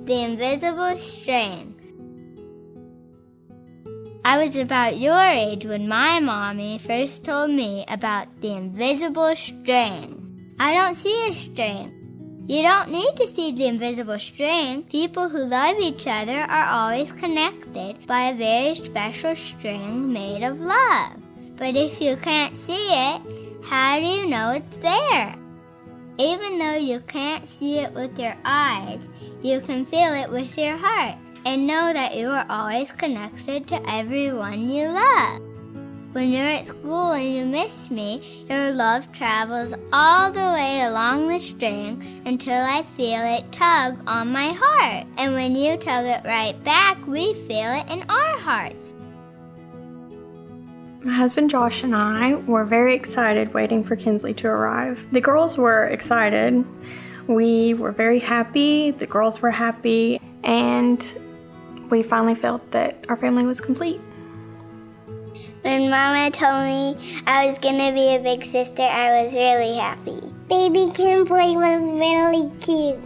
The invisible string. I was about your age when my mommy first told me about the invisible string. I don't see a string. You don't need to see the invisible string. People who love each other are always connected by a very special string made of love. But if you can't see it, how do you know it's there? Even though you can't see it with your eyes, you can feel it with your heart and know that you are always connected to everyone you love. When you're at school and you miss me, your love travels all the way along the string until I feel it tug on my heart. And when you tug it right back, we feel it in our hearts. My husband Josh and I were very excited waiting for Kinsley to arrive. The girls were excited. We were very happy. The girls were happy. And we finally felt that our family was complete. When Mama told me I was going to be a big sister, I was really happy. Baby Kinsley was really cute.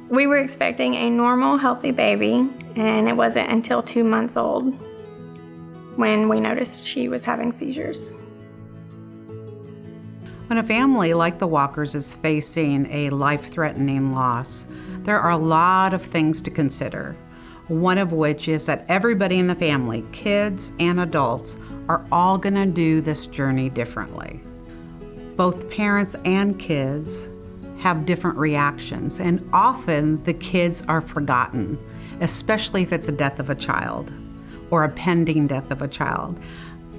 We were expecting a normal, healthy baby, and it wasn't until 2 months old when we noticed she was having seizures. When a family like the Walkers is facing a life-threatening loss, there are a lot of things to consider. One of which is that everybody in the family, kids and adults, are all going to do this journey differently. Both parents and kids have different reactions, and often the kids are forgotten, especially if it's a death of a child or a pending death of a child.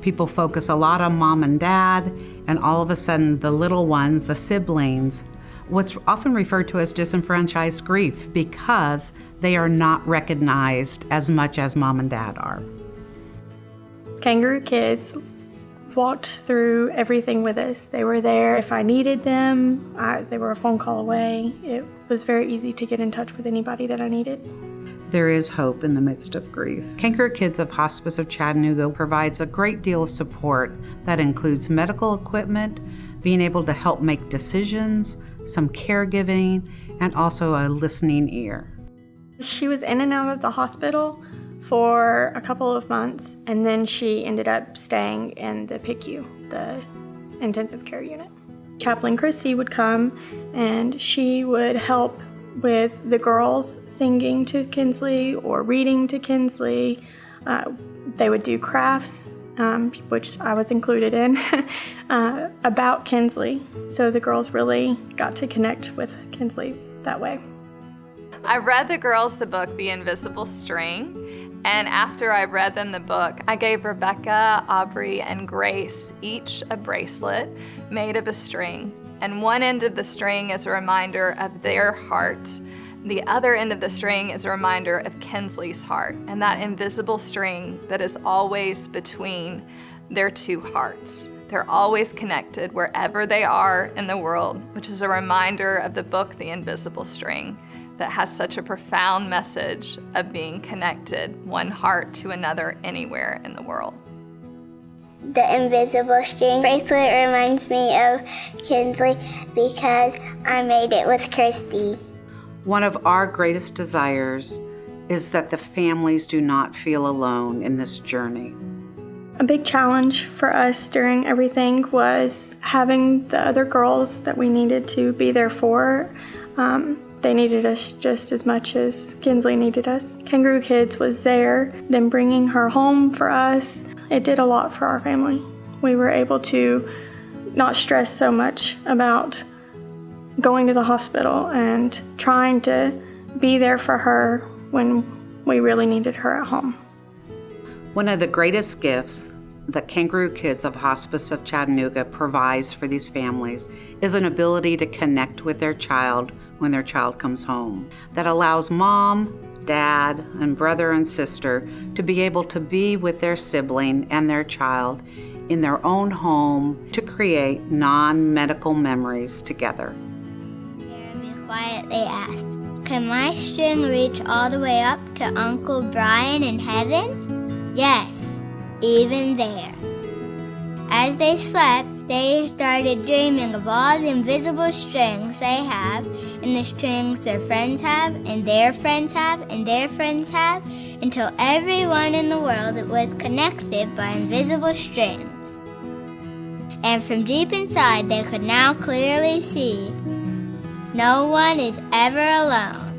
People focus a lot on mom and dad, and all of a sudden the little ones, the siblings, what's often referred to as disenfranchised grief, because they are not recognized as much as mom and dad are. Kangaroo Kids walked through everything with us. They were there if I needed them. They were a phone call away. It was very easy to get in touch with anybody that I needed. There is hope in the midst of grief. Kangaroo Kids of Hospice of Chattanooga provides a great deal of support that includes medical equipment, being able to help make decisions, some caregiving, and also a listening ear. She was in and out of the hospital for a couple of months, and then she ended up staying in the PICU, the intensive care unit. Chaplain Christy would come, and she would help with the girls singing to Kinsley or reading to Kinsley. They would do crafts, which I was included in, about Kinsley. So the girls really got to connect with Kinsley that way. I read the girls the book, The Invisible String, and after I read them the book, I gave Rebecca, Aubrey, and Grace each a bracelet made of a string. And one end of the string is a reminder of their heart. The other end of the string is a reminder of Kinsley's heart, and that invisible string that is always between their two hearts. They're always connected wherever they are in the world, which is a reminder of the book, The Invisible String, that has such a profound message of being connected, one heart to another, anywhere in the world. The invisible string bracelet reminds me of Kinsley because I made it with Christy. One of our greatest desires is that the families do not feel alone in this journey. A big challenge for us during everything was having the other girls that we needed to be there for. They needed us just as much as Kinsley needed us. Kangaroo Kids was there, them bringing her home for us. It did a lot for our family. We were able to not stress so much about going to the hospital and trying to be there for her when we really needed her at home. One of the greatest gifts that Kangaroo Kids of Hospice of Chattanooga provides for these families is an ability to connect with their child when their child comes home. That allows mom, dad, and brother and sister to be able to be with their sibling and their child in their own home to create non-medical memories together. Jeremy quietly asked, "Can my string reach all the way up to Uncle Brian in heaven?" Yes, even there. As they slept, They started dreaming of all the invisible strings they have, and the strings their friends have, and their friends have, and their friends have, until everyone in the world was connected by invisible strings. And from deep inside they could now clearly see, no one is ever alone.